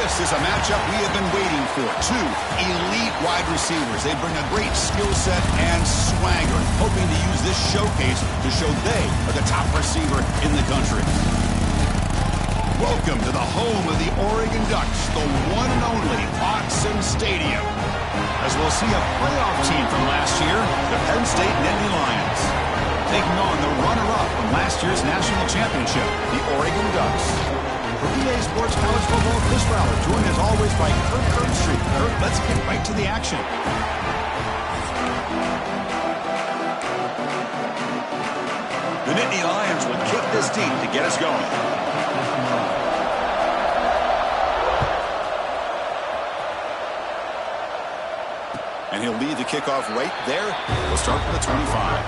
This is a matchup we have been waiting for. Two elite wide receivers. They bring a great skill set and swagger, hoping to use this showcase to show they are the top receiver in the country. Welcome to the home of the Oregon Ducks, the one and only Autzen Stadium. As we'll see a playoff team from last year, the Penn State Nittany Lions, taking on the runner-up from last year's national championship, the Oregon Ducks. For EA Sports College Football, Chris Fowler, joined as always by Kirk Herbstreit. Kirk, let's get right to the action. The Nittany Lions will kick this team to get us going. And he'll lead the kickoff right there. We'll start from the 25.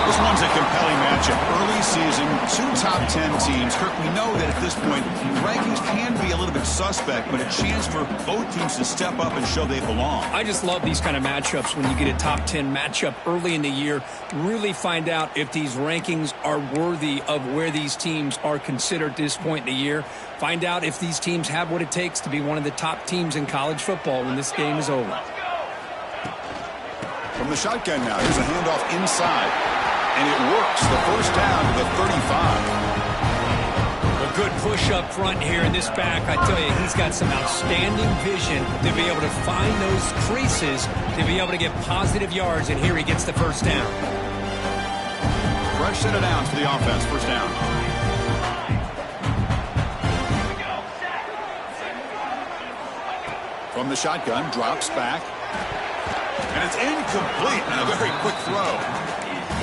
This one's a compelling matchup. Early season, two top 10 teams. Kirk, we know that at this point, rankings can be a little bit suspect, but a chance for both teams to step up and show they belong. I just love these kind of matchups when you get a top 10 matchup early in the year. Really find out if these rankings are worthy of where these teams are considered at this point in the year. Find out if these teams have what it takes to be one of the top teams in college football when this game is over. From the shotgun now, here's a handoff inside. And it works. The first down to the 35. A good push up front here in this back. I tell you, he's got some outstanding vision to be able to find those creases, to be able to get positive yards. And here he gets the first down. Fresh set of downs for the offense. First down. From the shotgun, drops back. And it's incomplete and a very quick throw.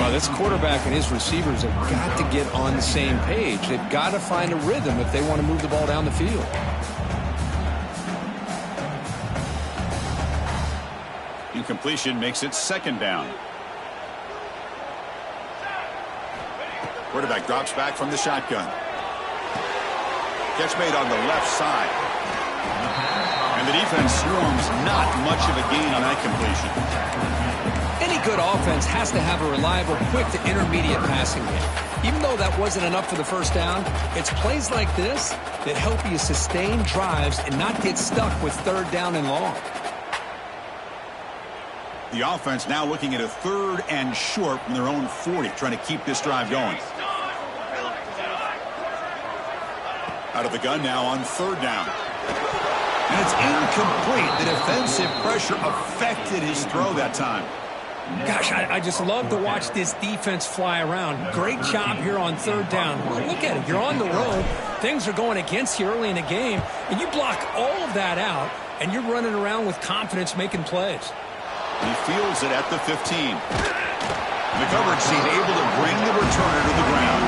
Well, this quarterback and his receivers have got to get on the same page. They've got to find a rhythm if they want to move the ball down the field. Incompletion makes it second down. Quarterback drops back from the shotgun. Catch made on the left side. And the defense swarms, not much of a gain on that completion. Any good offense has to have a reliable, quick to intermediate passing game. Even though that wasn't enough for the first down, it's plays like this that help you sustain drives and not get stuck with third down and long. The offense now looking at a third and short from their own 40, trying to keep this drive going. Out of the gun now on third down. And it's incomplete. The defensive pressure affected his throw that time. Gosh, I just love to watch this defense fly around. Great job here on third down. Look at it. You're on the road. Things are going against you early in the game, and you block all of that out, and you're running around with confidence making plays. He fields it at the 15. The coverage team able to bring the returner to the ground.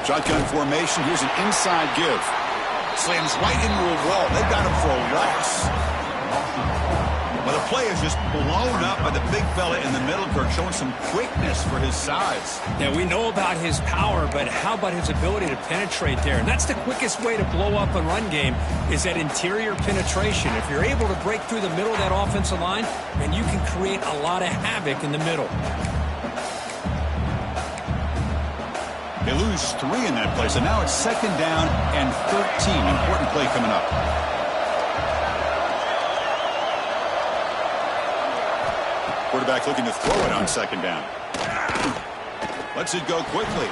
Shotgun formation. Here's an inside give. Slams right into a wall. They've got him for a loss. Well, the play is just blown up by the big fella in the middle, Kirk, showing some quickness for his size. Yeah, we know about his power, but how about his ability to penetrate there? And that's the quickest way to blow up a run game is that interior penetration. If you're able to break through the middle of that offensive line, then you can create a lot of havoc in the middle. They lose 3 in that play, so now it's second down and 13. Important play coming up. Quarterback looking to throw it on second down. Lets it go quickly.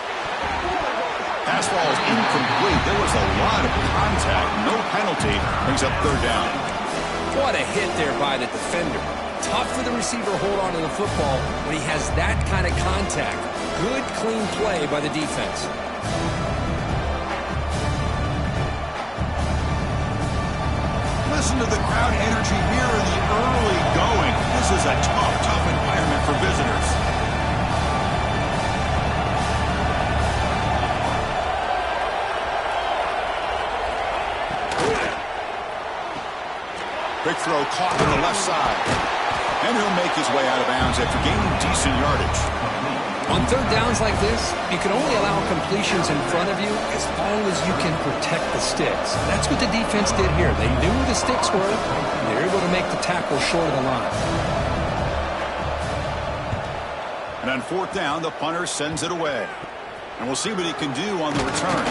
Pass ball is incomplete. There was a lot of contact. No penalty. Brings up third down. What a hit there by the defender. Tough for the receiver to hold on to the football when he has that kind of contact. Good, clean play by the defense. Listen to the crowd energy here in the early going. This is a tough environment for visitors. Quick throw caught on the left side. And he'll make his way out of bounds after gaining decent yardage. On third downs like this, you can only allow completions in front of you as long as you can protect the sticks. That's what the defense did here. They knew where the sticks were, and they were able to make the tackle short of the line. And on fourth down, the punter sends it away. And we'll see what he can do on the return.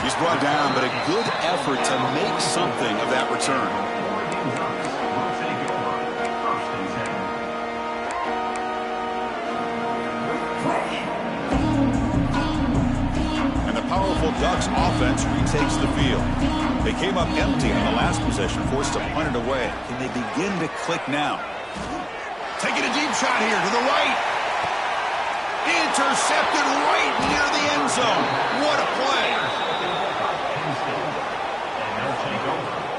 He's brought down, but a good effort to make something of that return. And the powerful Ducks offense retakes the field. They came up empty on the last possession, forced to punt it away. Can they begin to click now? Taking a deep shot here to the right. Intercepted right near the end zone. What a play.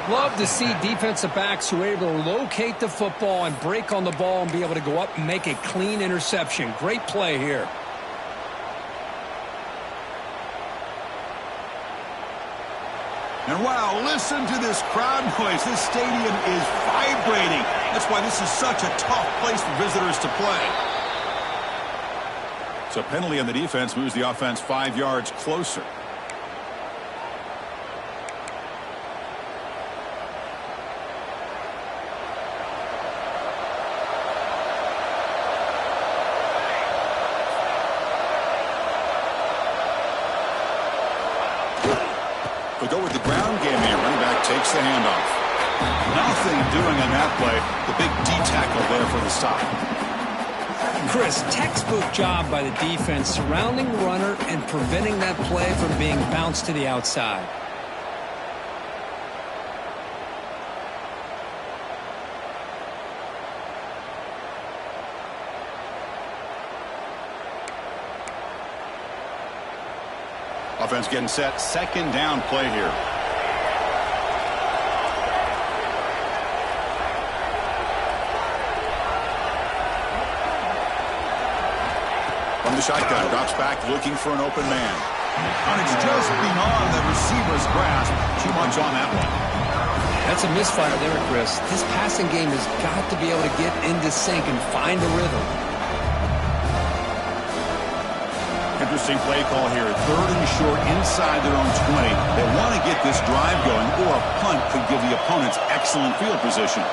Love to see defensive backs who are able to locate the football and break on the ball and be able to go up and make a clean interception. Great play here. And wow, listen to this crowd noise. This stadium is vibrating. That's why this is such a tough place for visitors to play. So penalty on the defense moves the offense 5 yards closer. We'll go with the ground game here. Running back takes the handoff. Nothing doing on that play. The big D tackle there for the stop. Chris, textbook job by the defense surrounding the runner and preventing that play from being bounced to the outside. Offense getting set. Second down play here. From the shotgun, drops back looking for an open man. And it's just beyond the receiver's grasp. Too much on that one. That's a misfire there, Chris. This passing game has got to be able to get into sync and find a rhythm. Interesting play call here. Third and short inside their own 20. They want to get this drive going, or a punt could give the opponents excellent field position.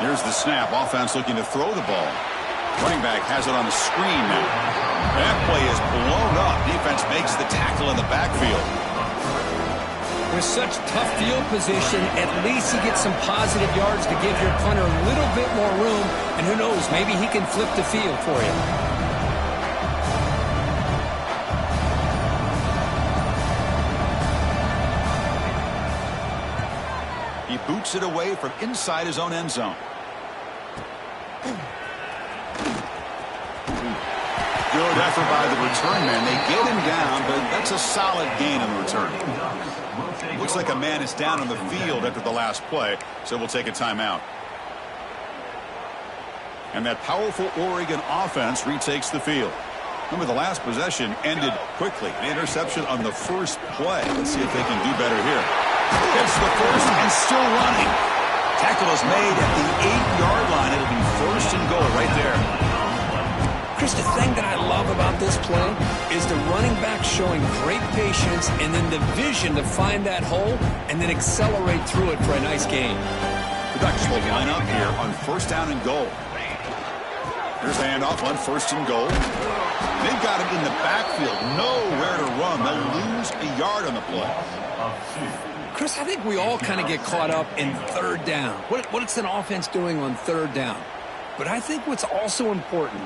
Here's the snap. Offense looking to throw the ball. Running back has it on the screen now. That play is blown up. Defense makes the tackle in the backfield. With such tough field position, at least he gets some positive yards to give your punter a little bit more room. And who knows, maybe he can flip the field for you. He boots it away from inside his own end zone. Good effort by the return man. They get him down, but that's a solid gain on the return. Looks like a man is down on the field after the last play, so we'll take a timeout. And that powerful Oregon offense retakes the field. Remember, the last possession ended quickly. An interception on the first play. Let's see if they can do better here. Gets the first and still running. Tackle is made at the 8-yard line. It'll be first and goal right there. Chris, the thing that I love about this play is the running back showing great patience and then the vision to find that hole and then accelerate through it for a nice gain. The Ducks will line up here on first down and goal. Here's the handoff on first and goal. They've got him in the backfield. Nowhere to run. They'll lose a yard on the play. Chris, I think we all kind of get caught up in third down. What's an offense doing on third down? But I think what's also important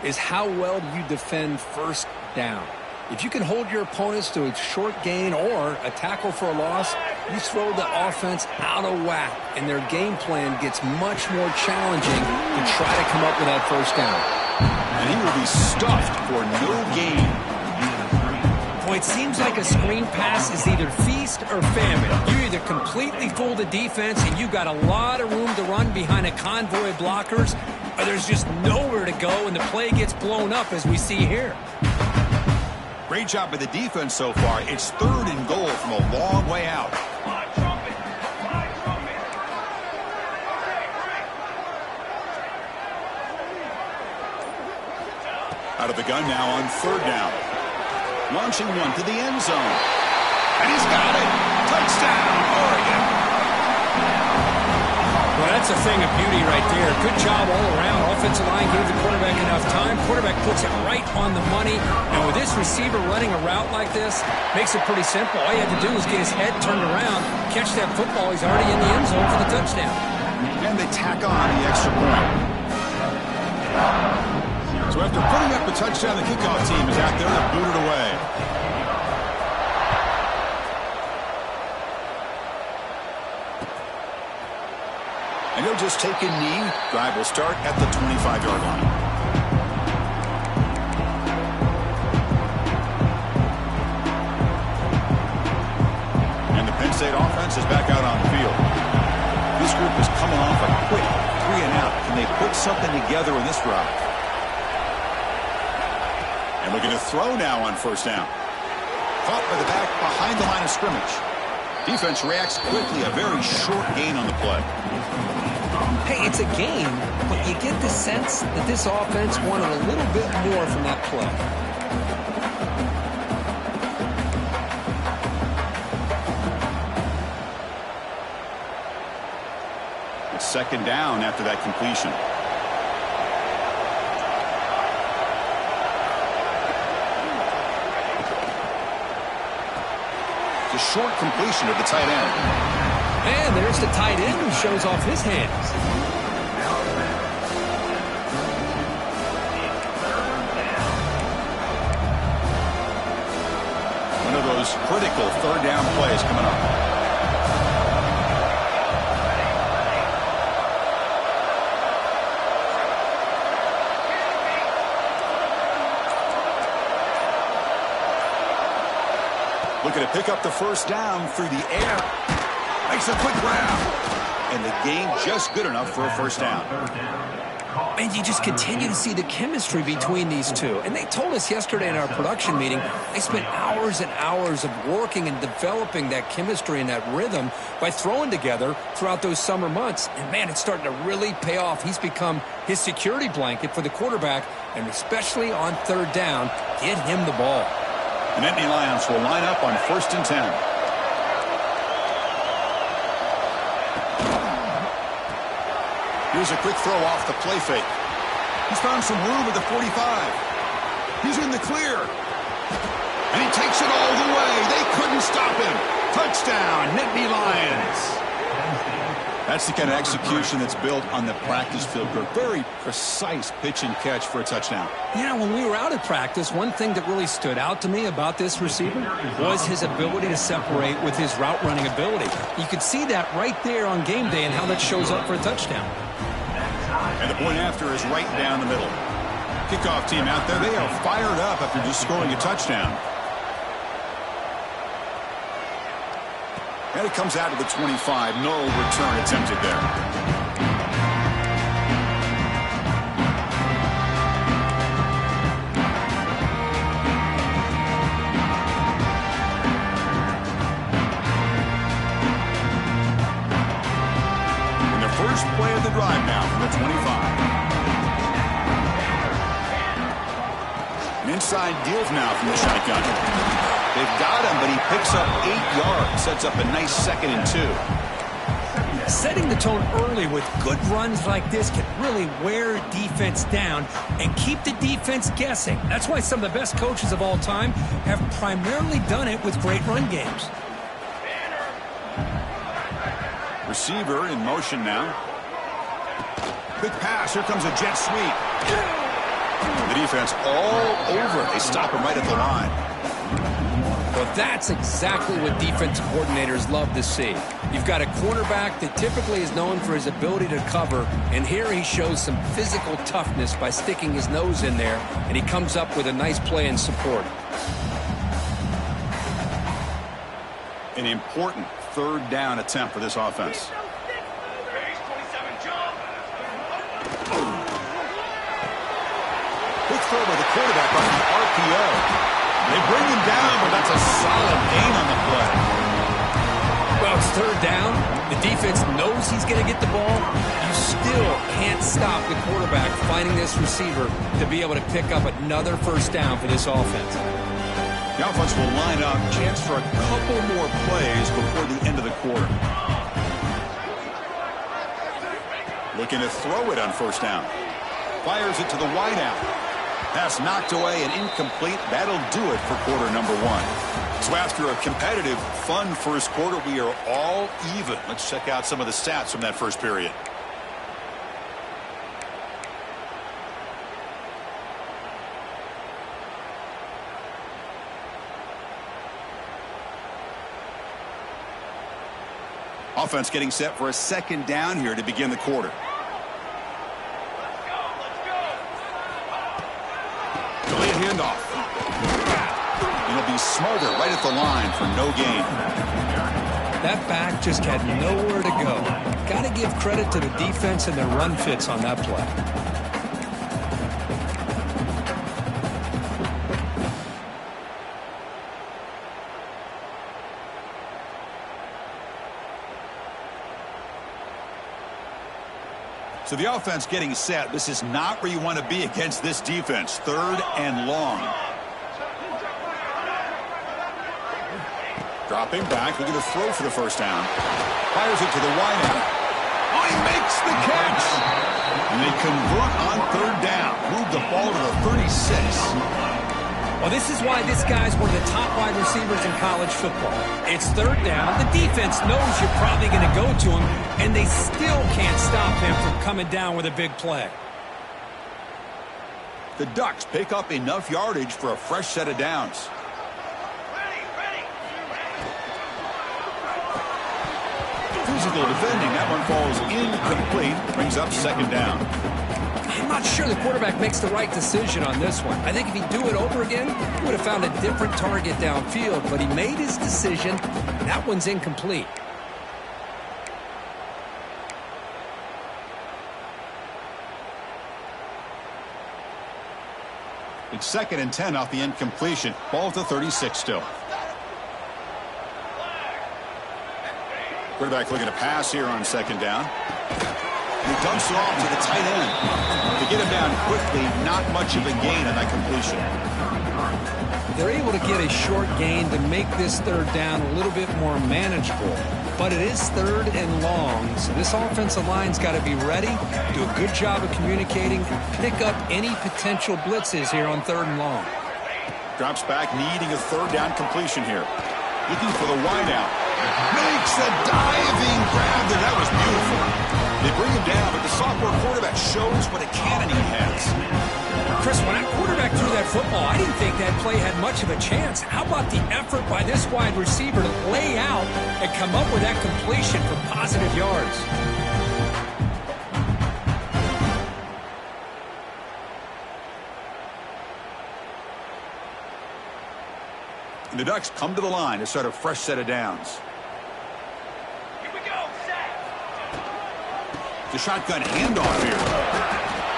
is how well do you defend first down. If you can hold your opponents to a short gain or a tackle for a loss, you throw the offense out of whack, and their game plan gets much more challenging to try to come up with that first down. And he will be stuffed for no gain. Boy, it seems like a screen pass is either feast or famine. You either completely fool the defense and you've got a lot of room to run behind a convoy of blockers, or there's just nowhere to go and the play gets blown up as we see here. Great job by the defense so far. It's 3rd and goal from a long way out. Out of the gun now on 3rd down. Launching one to the end zone. And he's got it. Touchdown, Oregon. Well, that's a thing of beauty right there. Good job all around. Offensive line gave the quarterback enough time. Quarterback puts it right on the money. And with this receiver running a route like this, makes it pretty simple. All you have to do is get his head turned around, catch that football. He's already in the end zone for the touchdown. And they tack on the extra point. So after putting up a touchdown, the kickoff team is out there to boot it away. And he'll just take a knee. Drive will start at the 25-yard line. And the Penn State offense is back out on the field. This group is coming off a quick 3-and-out. Can they put something together in this drive? And looking to throw now on 1st down. Caught by the back behind the line of scrimmage. Defense reacts quickly. A very short gain on the play. Hey, it's a game, but you get the sense that this offense wanted a little bit more from that play. It's 2nd down after that completion. The short completion of the tight end. And there's the tight end who shows off his hands. One of those critical 3rd down plays coming up. Looking to pick up the 1st down through the air. Makes a quick grab. And the gain just good enough for a 1st down. And you just continue to see the chemistry between these two. And they told us yesterday in our production meeting, they spent hours and hours of working and developing that chemistry and that rhythm by throwing together throughout those summer months. And, man, it's starting to really pay off. He's become his security blanket for the quarterback, and especially on 3rd down, get him the ball. The Nittany Lions will line up on 1st and 10. Here's a quick throw off the play fake. He's found some room at the 45. He's in the clear. And he takes it all the way. They couldn't stop him. Touchdown, Nittany Lions. That's the kind of execution that's built on the practice field. A very precise pitch and catch for a touchdown. Yeah, when we were out at practice, one thing that really stood out to me about this receiver was his ability to separate with his route running ability. You could see that right there on game day and how that shows up for a touchdown. And the point after is right down the middle. Kickoff team out there, they are fired up after just scoring a touchdown. And it comes out to the 25. No return attempted there. And the first play of the drive now from the 25. An inside give now from the shotgun. They've got him, but he picks up 8 yards. Sets up a nice 2nd and 2. Setting the tone early with good runs like this can really wear defense down and keep the defense guessing. That's why some of the best coaches of all time have primarily done it with great run games. Receiver in motion now. Quick pass. Here comes a jet sweep. The defense all over. They stop him right at the line. Well, that's exactly what defensive coordinators love to see. You've got a cornerback that typically is known for his ability to cover, and here he shows some physical toughness by sticking his nose in there, and he comes up with a nice play in support. An important third down attempt for this offense. Quick throw by the quarterback on the RPO. They bring him down, but that's a solid gain on the play. Well, it's third down. The defense knows he's going to get the ball. You still can't stop the quarterback finding this receiver to be able to pick up another first down for this offense. The offense will line up, chance for a couple more plays before the end of the quarter. Looking to throw it on first down. Fires it to the wideout. Pass knocked away and incomplete. That'll do it for quarter number one. So after a competitive, fun first quarter, we are all even. Let's check out some of the stats from that first period. Offense getting set for a second down here to begin the quarter. Delayed handoff. It'll be Smolder right at the line for no gain. That back just had nowhere to go. Got to give credit to the defense and their run fits on that play. So the offense getting set. This is not where you want to be against this defense. Third and long. Dropping back, looking to throw for the first down. Fires it to the wideout. Oh, he makes the catch. And they convert on third down. Move the ball to the 36. Well, this is why this guy's one of the top wide receivers in college football. It's third down. The defense knows you're probably going to go to him, and they still can't stop him from coming down with a big play. The Ducks pick up enough yardage for a fresh set of downs. Physical defending. That one falls incomplete. Brings up second down. I'm not sure the quarterback makes the right decision on this one. I think if he'd do it over again, he would have found a different target downfield, but he made his decision. That one's incomplete. It's 2nd and 10 off the incompletion. Ball at the 36 still. Quarterback looking to pass here on second down. He dumps it off to the tight end. To get him down quickly, not much of a gain on that completion. They're able to get a short gain to make this third down a little bit more manageable. But it is third and long, so this offensive line's got to be ready, do a good job of communicating, pick up any potential blitzes here on third and long. Drops back, needing a third down completion here. Looking for the wideout. Makes a diving grab there. That was beautiful. They bring him down, but the sophomore quarterback shows what a cannon he has. Chris, when that quarterback threw that football, I didn't think that play had much of a chance. How about the effort by this wide receiver to lay out and come up with that completion for positive yards? And the Ducks come to the line to start a fresh set of downs. The shotgun handoff here.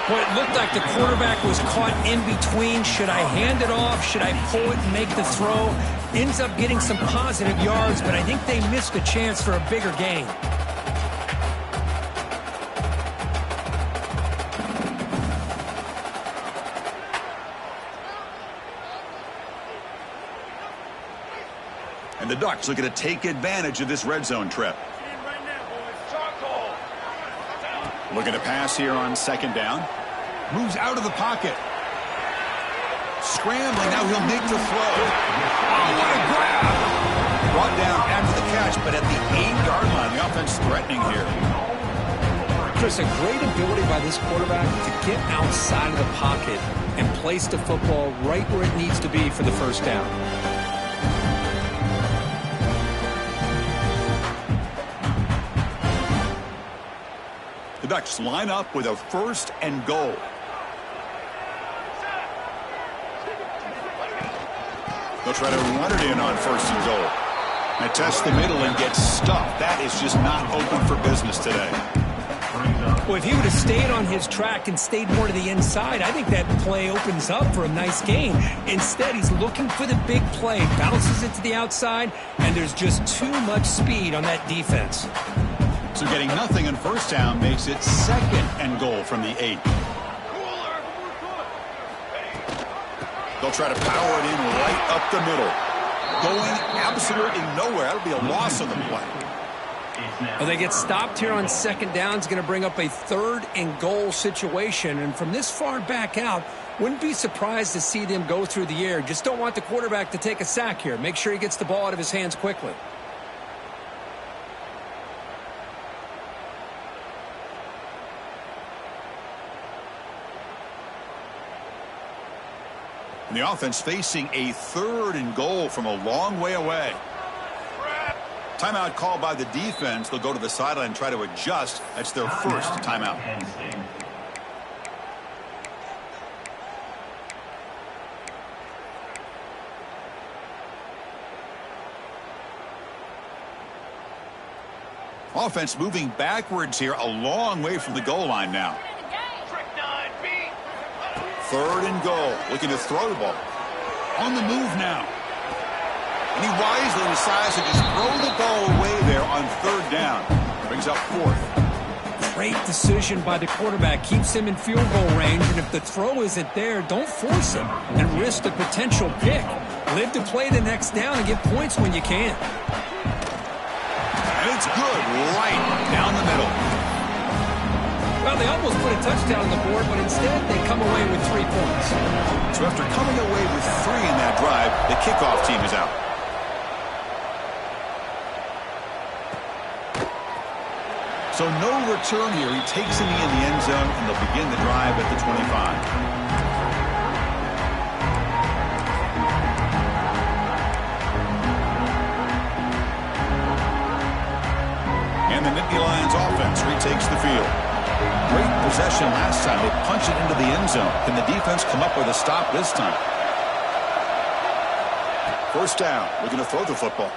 Well, it looked like the quarterback was caught in between. Should I hand it off? Should I pull it and make the throw? Ends up getting some positive yards, but I think they missed a chance for a bigger gain. And the Ducks looking to take advantage of this red zone trip. Looking to pass here on second down. Moves out of the pocket. Scrambling. Now he'll make the throw. Oh, what a grab. Brought down after the catch, but at the 8-yard line, the offense threatening here. Chris, a great ability by this quarterback to get outside of the pocket and place the football right where it needs to be for the first down. Ducks line up with a 1st and goal. They'll try to run it in on 1st and goal. Now test the middle and get stuffed. That is just not open for business today. Well, if he would have stayed on his track and stayed more to the inside, I think that play opens up for a nice gain. Instead, he's looking for the big play, bounces it to the outside, and there's just too much speed on that defense. So getting nothing on 1st down makes it 2nd and goal from the 8. They'll try to power it in right up the middle. Going absolutely nowhere. That'll be a loss on the play. Well, they get stopped here on 2nd down. It's going to bring up a 3rd and goal situation. And from this far back out, wouldn't be surprised to see them go through the air. Just don't want the quarterback to take a sack here. Make sure he gets the ball out of his hands quickly. And the offense facing a 3rd and goal from a long way away. Timeout called by the defense. They'll go to the sideline and try to adjust. That's their 1st timeout. Offense moving backwards here, a long way from the goal line now. 3rd and goal. Looking to throw the ball. On the move now. And he wisely decides to just throw the ball away there on 3rd down. Brings up 4th. Great decision by the quarterback. Keeps him in field goal range. And if the throw isn't there, don't force him and risk the potential pick. Live to play the next down and get points when you can. And it's good. Right down the middle. Well, they almost put a touchdown on the board, but instead they come away with 3 points. So after coming away with 3 in that drive, the kickoff team is out. So no return here. He takes it in the end zone, and they'll begin the drive at the 25. And the Nittany Lions offense retakes the field. Great possession last time. They punch it into the end zone. Can the defense come up with a stop this time? 1st down. Looking to throw the football.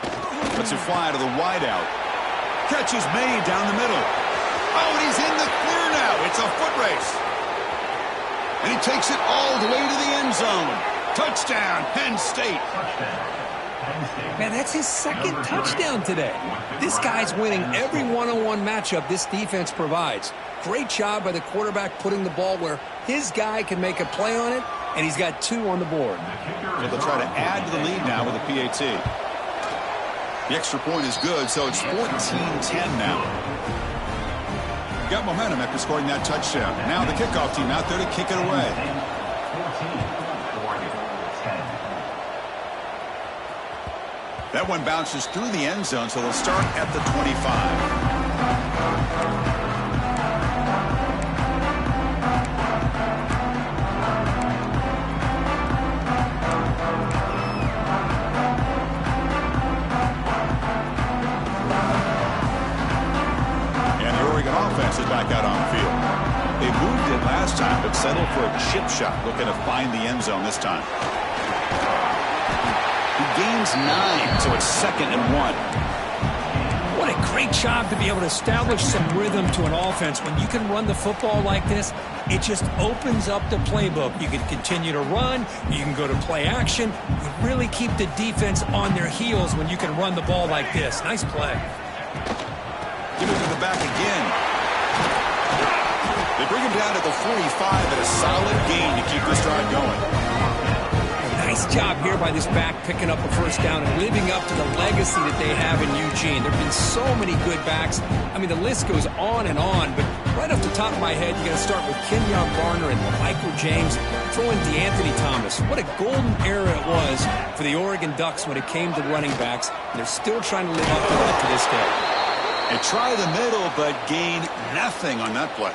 Lets it fly to the wideout. Catch is made down the middle. Oh, and he's in the clear now. It's a foot race. And he takes it all the way to the end zone. Touchdown, Penn State. Man, that's his 2nd touchdown today. This guy's winning every one-on-one matchup this defense provides. Great job by the quarterback putting the ball where his guy can make a play on it, and he's got 2 on the board. So they'll try to add to the lead now with a PAT. The extra point is good, so it's 14-10 now. Got momentum after scoring that touchdown. Now the kickoff team out there to kick it away. That one bounces through the end zone, so they'll start at the 25. Offense is back out on the field. They moved it last time, but settled for a chip shot, looking to find the end zone this time. He gains 9, so it's 2nd and 1. What a great job to be able to establish some rhythm to an offense. When you can run the football like this, it just opens up the playbook. You can continue to run. You can go to play action. You really keep the defense on their heels when you can run the ball like this. Nice play. Give it to the back again. They bring him down to the 45 at a solid gain to keep this drive going. Nice job here by this back picking up a 1st down and living up to the legacy that they have in Eugene. There have been so many good backs. I mean, the list goes on and on, but right off the top of my head, you got to start with Kenyon Barner and Michael James. Throw in DeAnthony Thomas. What a golden era it was for the Oregon Ducks when it came to running backs. They're still trying to live up to that to this day. They try the middle, but gain nothing on that play.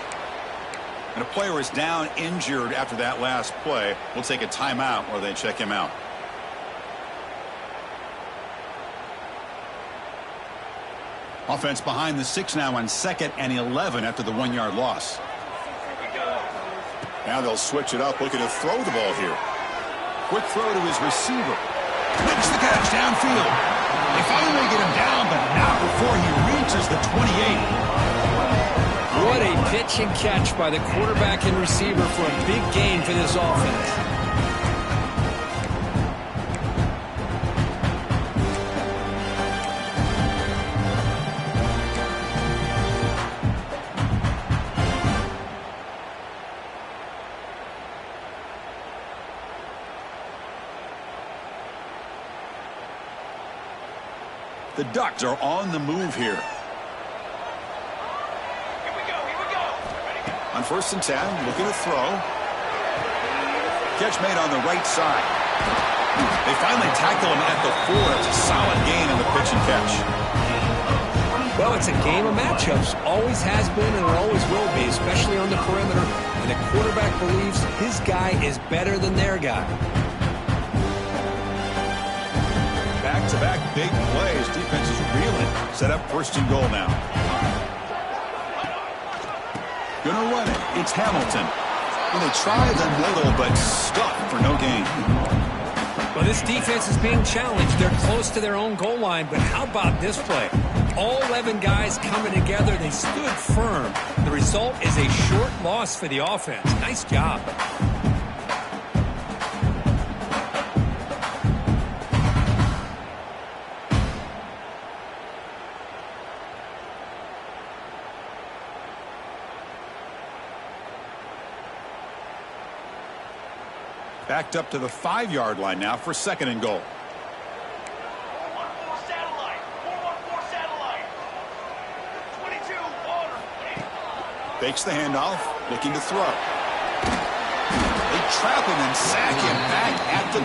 And a player is down injured after that last play. We'll take a timeout where they check him out. Offense behind the 6 now on 2nd and 11 after the 1-yard loss. Now they'll switch it up, looking to throw the ball here. Quick throw to his receiver. Makes the catch downfield. They finally get him down, but not before he reaches the 28. What a pitch and catch by the quarterback and receiver for a big gain for this offense. The Ducks are on the move here. On 1st and 10, looking to throw. Catch made on the right side. They finally tackle him at the 4. It's a solid gain on the pitch and catch. Well, it's a game of matchups. Always has been and it always will be, especially on the perimeter. And the quarterback believes his guy is better than their guy. Back-to-back big plays. Defense is reeling. Set up 1st and goal now. Gonna run it. It's Hamilton. Well, they try the middle, but stuck for no gain. Well, this defense is being challenged. They're close to their own goal line, but how about this play? All 11 guys coming together. They stood firm. The result is a short loss for the offense. Nice job. Backed up to the 5-yard line now for 2nd and goal. 4-1-4 satellite. 4-1-4 satellite. 22 order. Fakes the handoff, looking to throw. They trap him and sack him back at the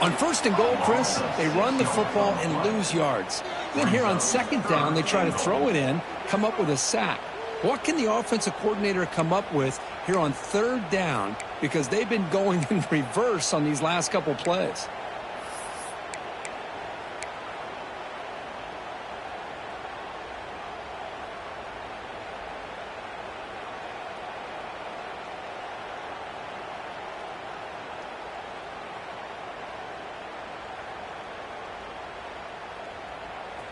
10. On 1st and goal, Chris, they run the football and lose yards. Then here on 2nd down, they try to throw it in, come up with a sack. What can the offensive coordinator come up with here on 3rd down? Because they've been going in reverse on these last couple plays.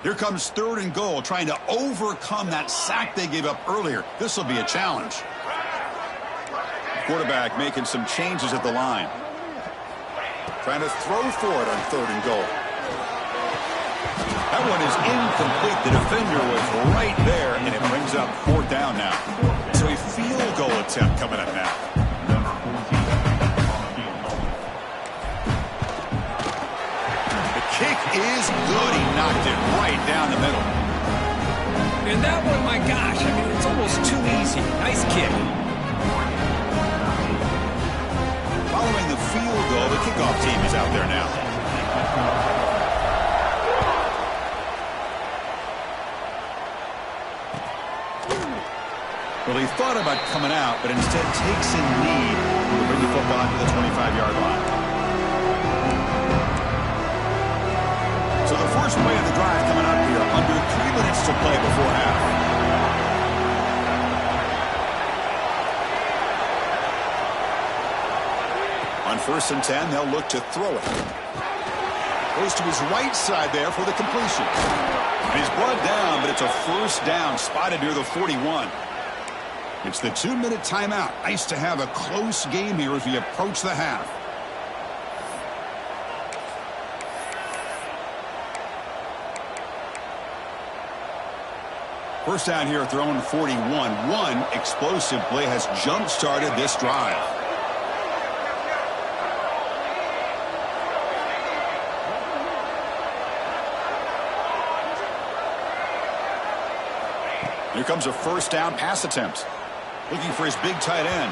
Here comes 3rd and goal, trying to overcome that sack they gave up earlier. This will be a challenge. Quarterback making some changes at the line. Trying to throw for it on 3rd and goal. That one is incomplete. The defender was right there, and it brings up 4th down now. So a field goal attempt coming up now. Kick is good. He knocked it right down the middle. And that one, my gosh, I mean, it's almost too easy. Nice kick. Following the field goal, the kickoff team is out there now. Well, he thought about coming out, but instead takes in lead to bring the football to the 25-yard line. So the first play of the drive coming up here, under 3 minutes to play before half. On 1st and 10, they'll look to throw it. Goes to his right side there for the completion. And he's brought down, but it's a 1st down, spotted near the 41. It's the 2-minute timeout. Nice to have a close game here as we approach the half. First down here at their own 41. One explosive play has jump-started this drive. Here comes a 1st down pass attempt. Looking for his big tight end.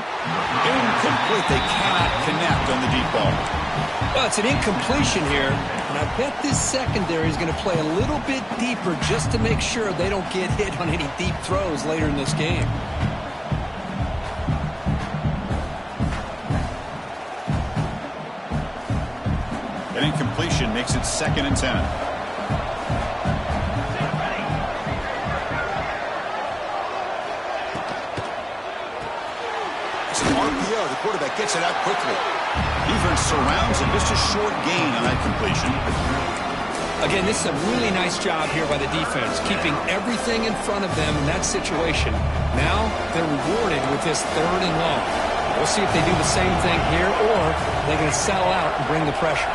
Incomplete. They cannot connect on the deep ball. Well, it's an incompletion here, and I bet this secondary is going to play a little bit deeper just to make sure they don't get hit on any deep throws later in this game. An incompletion makes it 2nd and 10. gets it out quickly. Defense surrounds him. Just a short gain on that completion. Again, this is a really nice job here by the defense, keeping everything in front of them in that situation. Now they're rewarded with this 3rd and long. We'll see if they do the same thing here, or they're going to settle out and bring the pressure.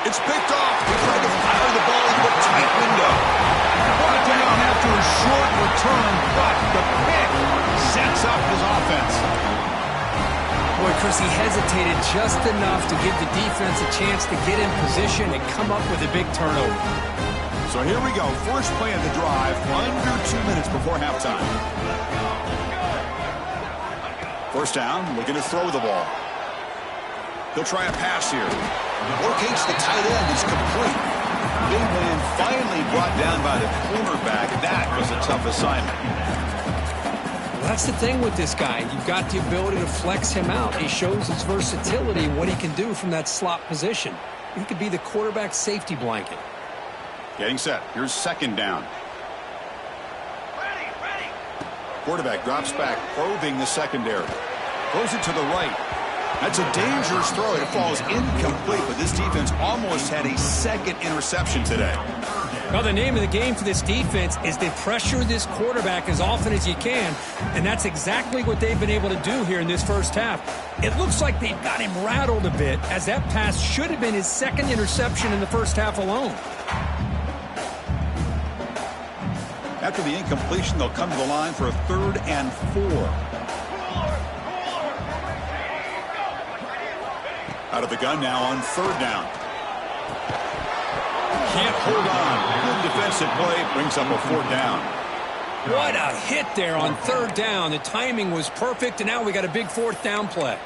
It's picked off. He tried to fire the ball into a tight window. Brought down after a short return, but the pick sets up his offense. Boy, Chris, he hesitated just enough to give the defense a chance to get in position and come up with a big turnover. So here we go. First play of the drive, under 2 minutes before halftime. First down, looking to throw the ball. They'll try a pass here. Locates the tight end. It's complete. Big man finally brought down by the cornerback. That was a tough assignment. Well, that's the thing with this guy. You've got the ability to flex him out. He shows his versatility, what he can do from that slot position. He could be the quarterback safety blanket. Getting set. Here's second down. Ready. Quarterback drops back, probing the secondary. Throws it to the right. That's a dangerous throw. It falls incomplete, but this defense almost had a second interception today. Well, the name of the game for this defense is to pressure this quarterback as often as you can, and that's exactly what they've been able to do here in this first half. It looks like they've got him rattled a bit, as that pass should have been his second interception in the first half alone. After the incompletion, they'll come to the line for a 3rd and 4. Out of the gun now on 3rd down. Can't hold on. Good defensive play. Brings up a 4th down. What a hit there on 3rd down. The timing was perfect, and now we got a big 4th down play.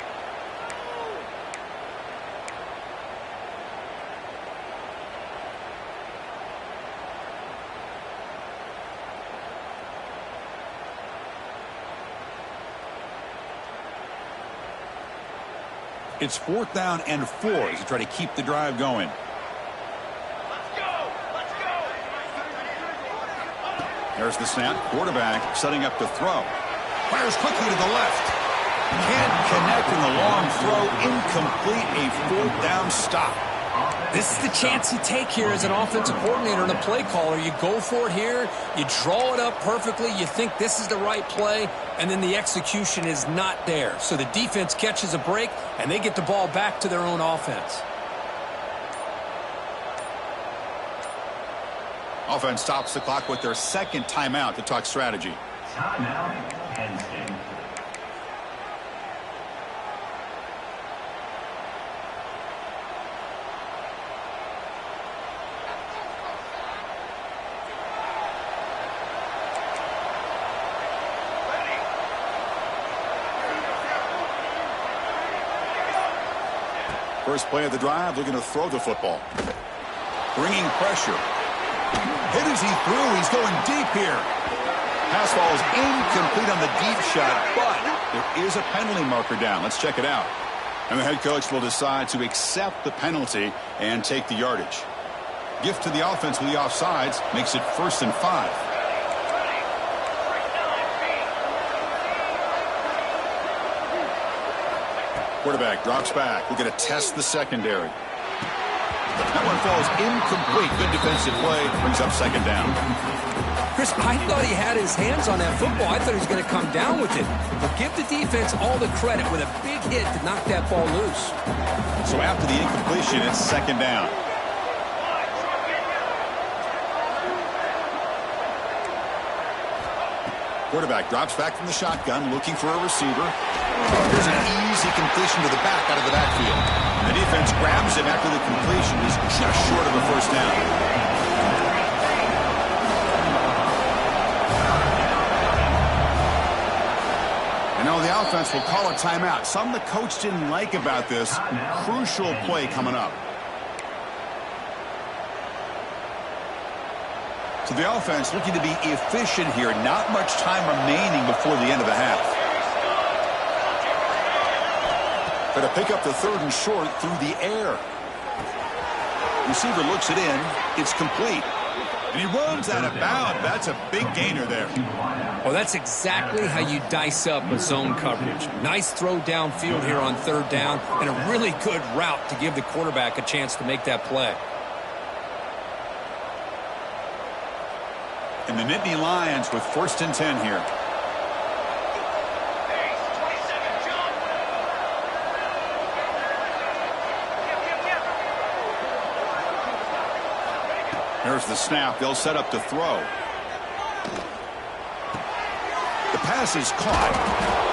It's 4th down and 4 as they try to keep the drive going. Let's go. There's the snap. Quarterback setting up to throw. Fires quickly to the left. Can't connect in the long throw. Incomplete. A 4th down stop. This is the chance you take here as an offensive coordinator and a play caller. You go for it here. You draw it up perfectly. You think this is the right play, and then the execution is not there. So the defense catches a break, and they get the ball back to their own offense. Offense stops the clock with their second timeout to talk strategy. Timeout, Penn State. First play of the drive, looking to throw the football. Bringing pressure. Hit as he threw. He's going deep here. Pass ball is incomplete on the deep shot, but there is a penalty marker down. Let's check it out. And the head coach will decide to accept the penalty and take the yardage. Gift to the offense with the offsides makes it 1st and 5. Quarterback drops back. We're going to test the secondary. That one falls incomplete. Good defensive play. Brings up 2nd down. Chris, I thought he had his hands on that football. I thought he was going to come down with it. But give the defense all the credit with a big hit to knock that ball loose. So after the incompletion, it's 2nd down. Quarterback drops back from the shotgun, looking for a receiver. There's an easy completion to the back out of the backfield. The defense grabs him after the completion. He's just short of a 1st down. And now the offense will call a timeout. Something the coach didn't like about this. Crucial play coming up. So the offense looking to be efficient here. Not much time remaining before the end of the half. Going to pick up the 3rd and short through the air. Receiver looks it in. It's complete. And he runs out of bounds. That's a big gainer there. Well, that's exactly how you dice up a zone coverage. Nice throw downfield here on 3rd down, and a really good route to give the quarterback a chance to make that play. And the Nittany Lions with 1st and 10 here. There's the snap. They'll set up to throw. The pass is caught.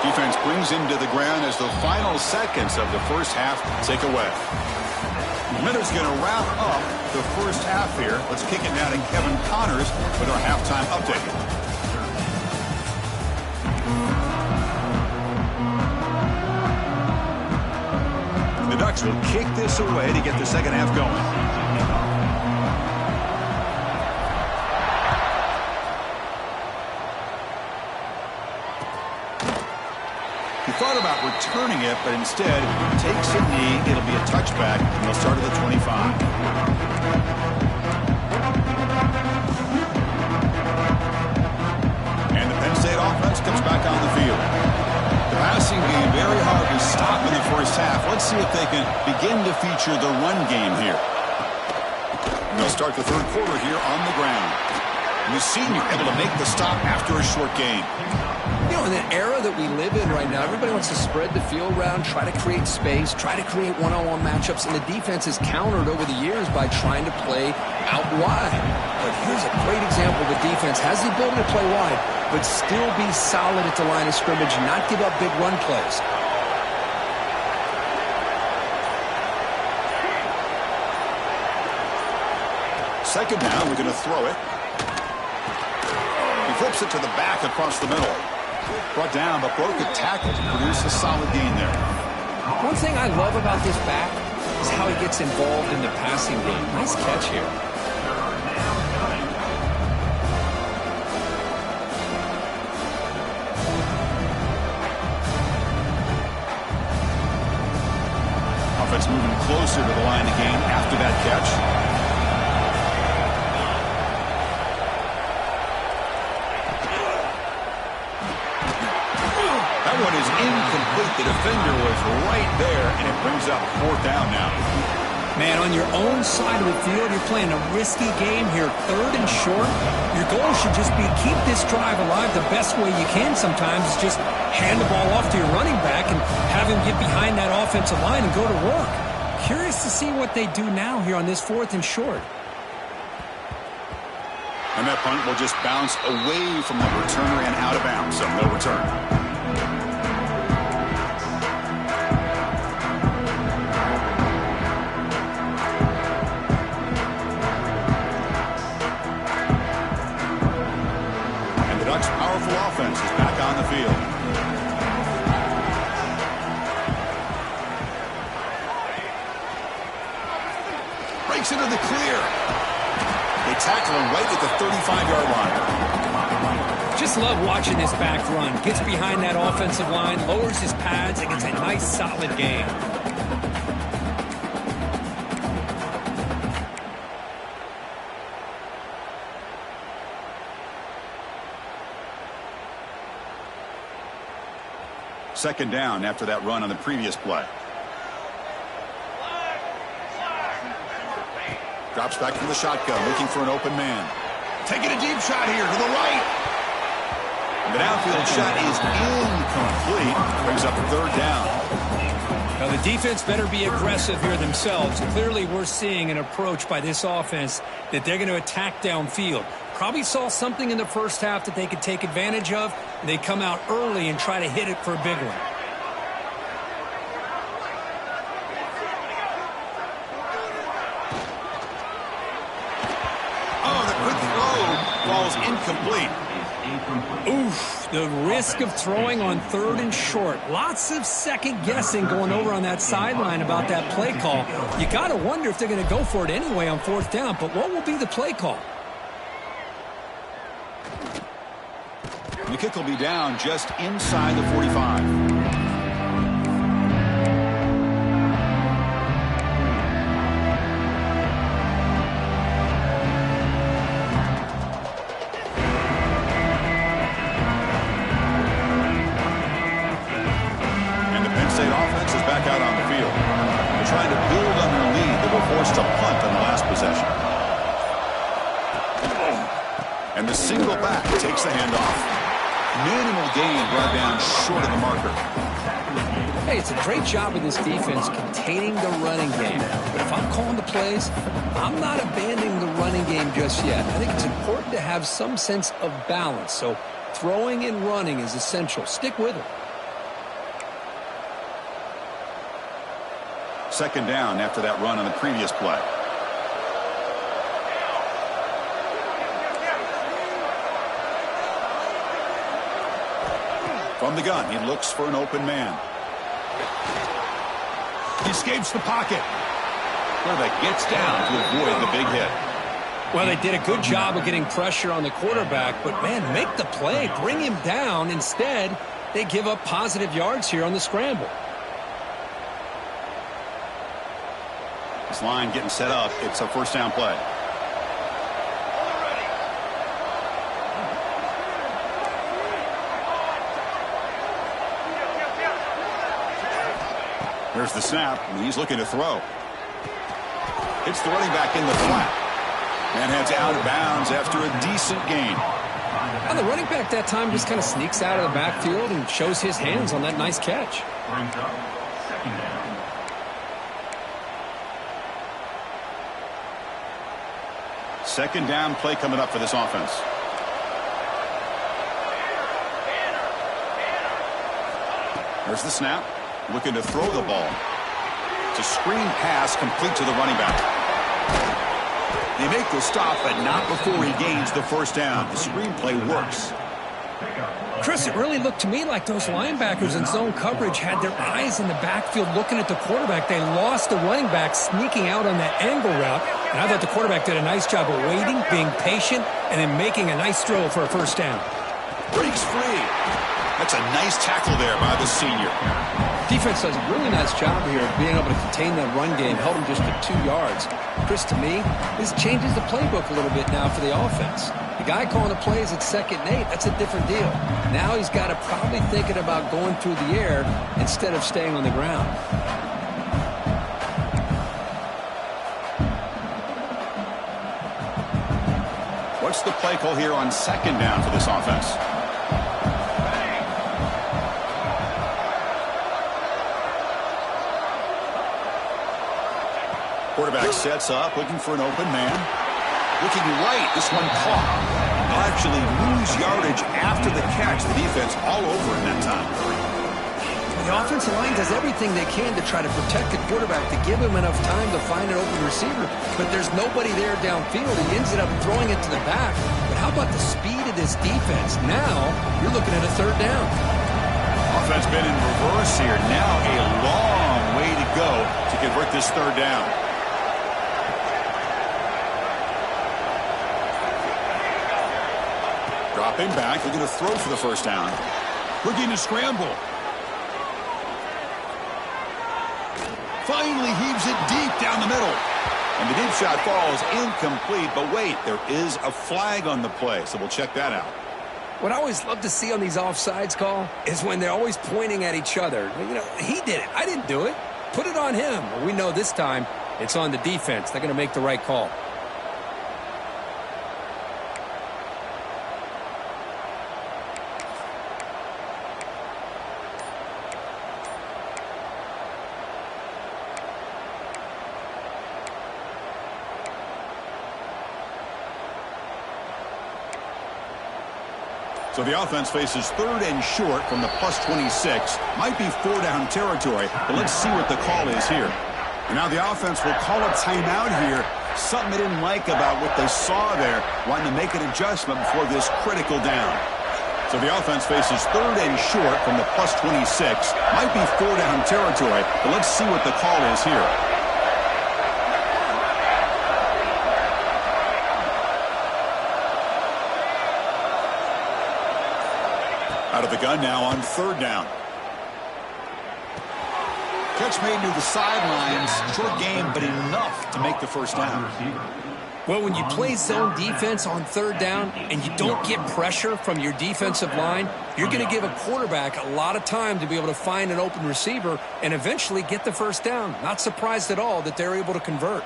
Defense brings him to the ground as the final seconds of the first half tick away. Minter's going to wrap up the first half here. Let's kick it now to Kevin Connors with our halftime update. The Ducks will kick this away to get the second half going. Thought about returning it, but instead takes a knee. It'll be a touchback, and they'll start at the 25. And the Penn State offense comes back on the field. The passing game very hard to stop in the first half. Let's see if they can begin to feature the run game here. And they'll start the 3rd quarter here on the ground. And the senior able to make the stop after a short gain. You know, in the era that we live in right now, everybody wants to spread the field around, try to create space, try to create one-on-one matchups, and the defense has countered over the years by trying to play out wide. But here's a great example. The defense has the ability to play wide, but still be solid at the line of scrimmage, not give up big run plays. Second down, we're going to throw it. He flips it to the back across the middle. Brought down, but broke a tackle to produce a solid gain there. One thing I love about this back is how he gets involved in the passing game. Nice catch here. Offense moving closer to the line of game after that catch. That one is incomplete. The defender was right there, and it brings up 4th down now. Man, on your own side of the field, you're playing a risky game here, 3rd and short. Your goal should just be keep this drive alive the best way you can sometimes is just hand the ball off to your running back and have him get behind that offensive line and go to work. Curious to see what they do now here on this 4th and short. And that punt will just bounce away from the returner and out of bounds, so no return. Powerful offense is back on the field. Breaks into the clear. They tackle him right at the 35-yard line. Just love watching this back run. Gets behind that offensive line, lowers his pads, and gets a nice solid gain. Second down after that run on the previous play. Drops back from the shotgun, looking for an open man. Taking a deep shot here to the right. The downfield shot is incomplete. Brings up 3rd down. Now the defense better be aggressive here themselves. Clearly we're seeing an approach by this offense that they're going to attack downfield. Probably saw something in the first half that they could take advantage of. They come out early and try to hit it for a big one. Oh, the quick throw falls incomplete. Oof, the risk of throwing on 3rd and short. Lots of second guessing going over on that sideline about that play call. You got to wonder if they're going to go for it anyway on 4th down, but what will be the play call? The kick will be down just inside the 45. And the single back takes the handoff. Minimal gain brought down short of the marker. Hey, it's a great job of this defense containing the running game. But if I'm calling the plays, I'm not abandoning the running game just yet. I think it's important to have some sense of balance. So throwing and running is essential. Stick with it. Second down after that run on the previous play. From the gun, he looks for an open man. He escapes the pocket. Quarterback gets down to avoid the big hit. Well, they did a good job of getting pressure on the quarterback, but, man, make the play. Bring him down. Instead, they give up positive yards here on the scramble. This line getting set up. It's a first down play. Here's the snap, and he's looking to throw. It's the running back in the flat. And heads out of bounds after a decent gain. And the running back that time just kind of sneaks out of the backfield and shows his hands on that nice catch. Brings up second down. Second down play coming up for this offense. There's the snap. Looking to throw the ball. It's a screen pass complete to the running back. They make the stop, but not before he gains the first down. The screenplay works. Chris, it really looked to me like those linebackers in zone coverage had their eyes in the backfield looking at the quarterback. They lost the running back sneaking out on that angle route. And I thought the quarterback did a nice job of waiting, being patient, and then making a nice throw for a first down. Breaks free. That's a nice tackle there by the senior. Defense does a really nice job here of being able to contain that run game, held him just to 2 yards. Chris, to me, this changes the playbook a little bit now for the offense. The guy calling the plays at 2nd and 8, that's a different deal. Now he's got to probably thinking about going through the air instead of staying on the ground. What's the play call here on 2nd down for this offense? Quarterback sets up, looking for an open man. Looking right, this one caught. They'll actually lose yardage after the catch. The defense all over in that time. The offensive line does everything they can to try to protect the quarterback, to give him enough time to find an open receiver. But there's nobody there downfield. He ends up throwing it to the back. But how about the speed of this defense? Now you're looking at a 3rd down. Offense been in reverse here. Now a long way to go to convert this 3rd down. Dropping back, looking to throw for the first down. Looking to scramble. Finally heaves it deep down the middle. And the deep shot falls incomplete. But wait, there is a flag on the play, so we'll check that out. What I always love to see on these offsides call is when they're always pointing at each other. You know, he did it. I didn't do it. Put it on him. Well, we know this time it's on the defense. They're going to make the right call. So the offense faces 3rd and short from the +26. Might be 4-down territory, but let's see what the call is here. And now the offense will call a timeout here. Something they didn't like about what they saw there. Wanting to make an adjustment before this critical down. So the offense faces 3rd and short from the +26. Might be 4-down territory, but let's see what the call is here. Out of the gun now on 3rd down. Catch made near the sidelines. Short game, but enough to make the first down. Well, when you play zone defense on 3rd down and you don't get pressure from your defensive line, you're going to give a quarterback a lot of time to be able to find an open receiver and eventually get the first down. Not surprised at all that they're able to convert.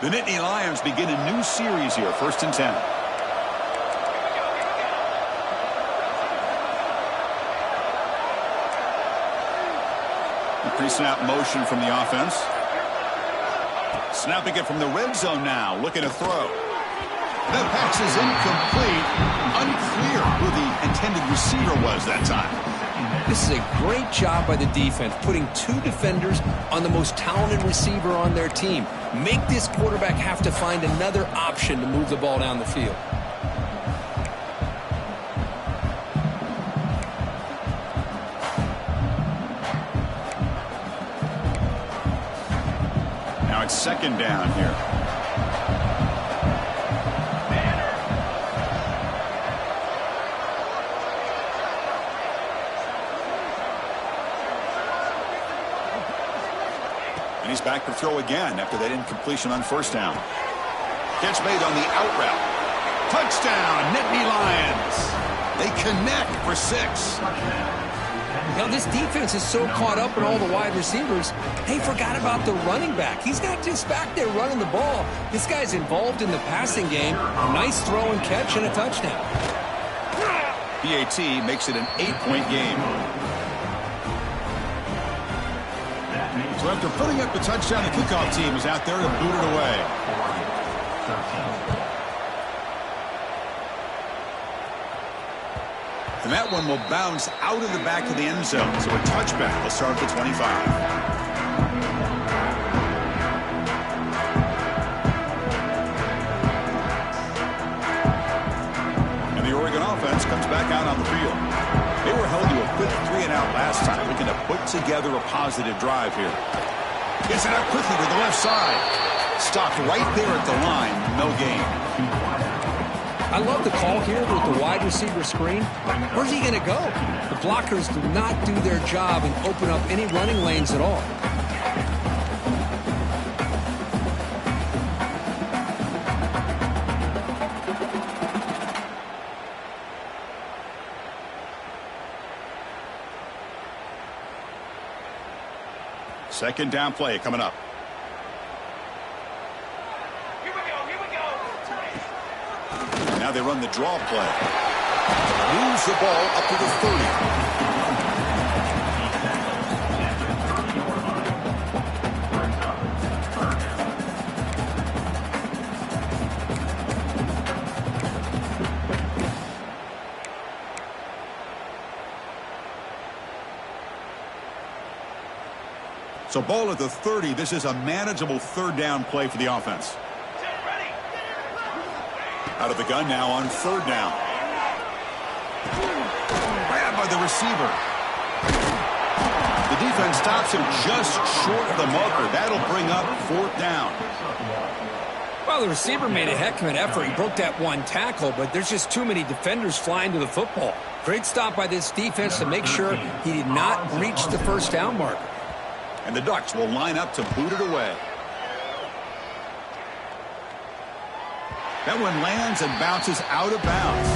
The Nittany Lions begin a new series here, 1st and 10. Pre-snap motion from the offense. Snapping it from the red zone now, looking to throw. The pass is incomplete. Unclear who the intended receiver was that time. This is a great job by the defense, putting 2 defenders on the most talented receiver on their team. Make this quarterback have to find another option to move the ball down the field. Now it's 2nd down here. And he's back to throw again after that incompletion on 1st down. Catch made on the out route. Touchdown, Nittany Lions. They connect for 6. Now, this defense is so caught up in all the wide receivers, they forgot about the running back. He's not just back there running the ball. This guy's involved in the passing game. A nice throw and catch and a touchdown. PAT makes it an 8-point game. So after putting up the touchdown, the kickoff team is out there to boot it away. And that one will bounce out of the back of the end zone. So a touchback will start at the 25. And the Oregon offense comes back out on the field. They were held to a quick 3-and-out last time, looking to put together a positive drive here. Gets it out quickly to the left side. Stopped right there at the line. No gain. I love the call here with the wide receiver screen. Where's he going to go? The blockers do not do their job and open up any running lanes at all. Second down play coming up. Here we go, here we go. Now they run the draw play. Moves the ball up to the 30. So ball at the 30. This is a manageable 3rd down play for the offense. Out of the gun now on 3rd down. Grabbed by the receiver. The defense stops him just short of the marker. That'll bring up 4th down. Well, the receiver made a heck of an effort. He broke that one tackle, but there's just too many defenders flying to the football. Great stop by this defense to make sure he did not reach the 1st down marker. And the Ducks will line up to boot it away. That one lands and bounces out of bounds.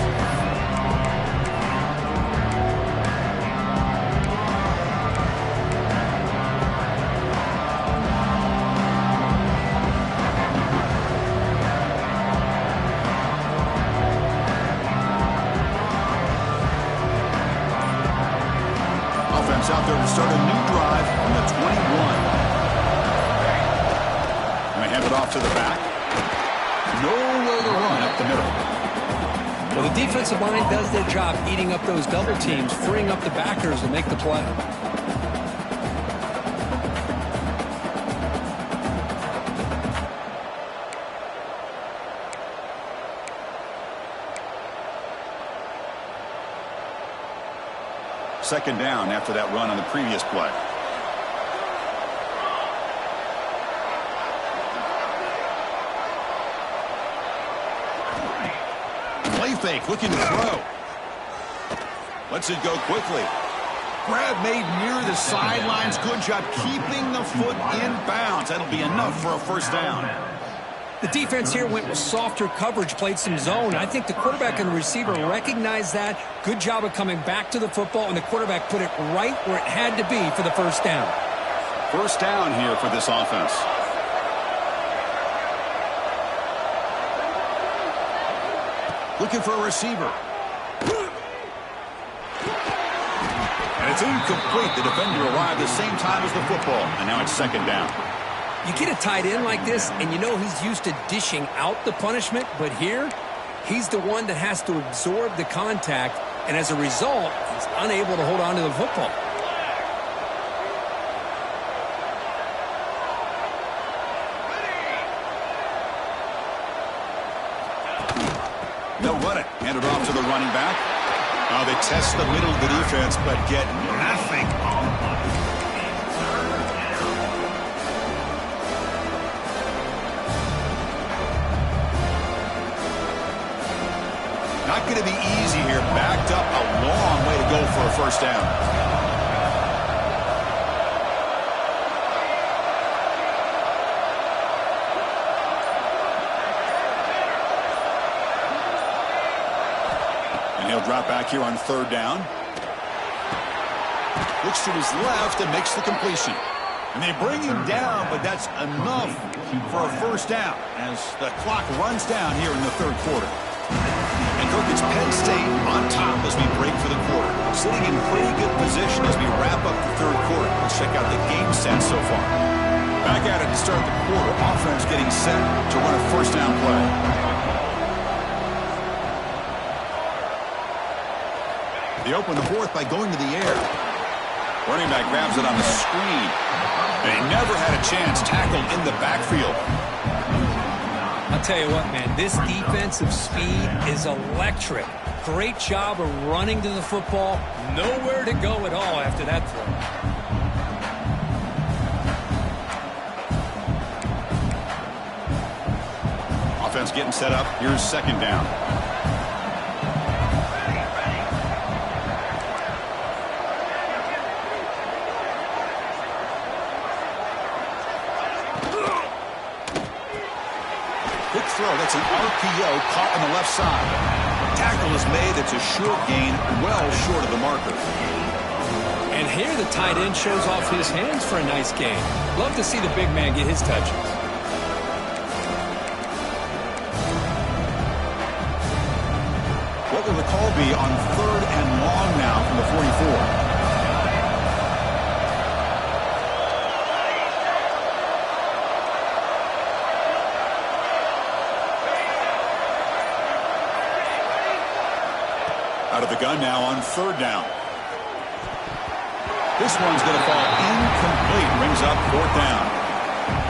Offense out there to start a new drive on the 21. And they hand it off to the back. Nowhere to run up the middle. Well, the defensive line does their job eating up those double teams, freeing up the backers to make the play. Second down after that run on the previous play. Play fake, looking to throw. Lets it go quickly. Grab made near the sidelines. Good job keeping the foot in bounds. That'll be enough for a 1st down. The defense here went with softer coverage, played some zone. I think the quarterback and the receiver recognized that. Good job of coming back to the football, and the quarterback put it right where it had to be for the 1st down. 1st down here for this offense. Looking for a receiver. And it's incomplete. The defender arrived the same time as the football. And now it's second down. You get a tight end like this, and you know he's used to dishing out the punishment, but here, he's the one that has to absorb the contact, and as a result, he's unable to hold on to the football. They'll run it. Hand it off to the running back. Oh, they test the middle of the defense, but get nothing. Not going to be easy here. Backed up a long way to go for a first down. And he'll drop back here on third down. Looks to his left and makes the completion. And they bring him down, but that's enough for a first down as the clock runs down here in the third quarter. And Kirk, it's Penn State on top as we break for the quarter. Sitting in pretty good position as we wrap up the third quarter. Let's check out the game set so far. Back at it to start the quarter. Offense getting set to run a first down play. They open the fourth by going to the air. Running back grabs it on the screen. And he never had a chance. Tackled in the backfield. I'll tell you what, man, this defensive speed is electric. Great job of running to the football. Nowhere to go at all after that throw. Offense getting set up. Here's second down. Quick throw. That's an RPO caught on the left side. Tackle is made. It's a short gain, well short of the marker. And here the tight end shows off his hands for a nice gain. Love to see the big man get his touches. What will the call be on third and long now from the 44? Out of the gun now on third down. This one's going to fall incomplete. Brings up fourth down.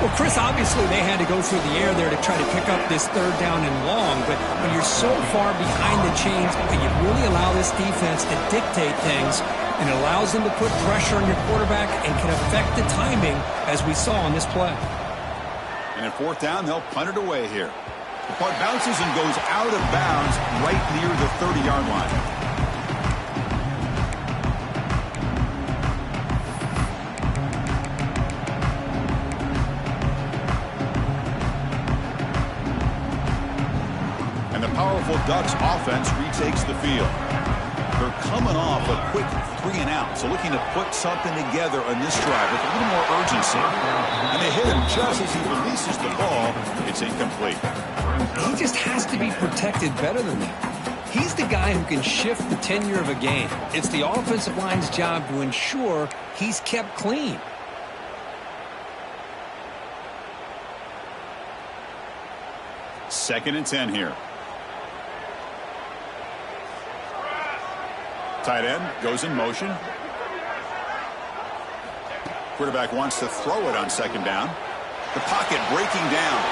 Well, Chris, obviously they had to go through the air there to try to pick up this third down and long, but when you're so far behind the chains, you really allow this defense to dictate things, and it allows them to put pressure on your quarterback and can affect the timing, as we saw on this play. And at fourth down, they'll punt it away here. The punt bounces and goes out of bounds right near the 30-yard line. And the powerful Ducks offense retakes the field. They're coming off a quick 3-and-out, so looking to put something together on this drive with a little more urgency. And they hit him just as he releases the ball. It's incomplete. He just has to be protected better than that. He's the guy who can shift the tenure of a game. It's the offensive line's job to ensure he's kept clean. Second and 10 here. Tight end goes in motion. Quarterback wants to throw it on second down. The pocket breaking down.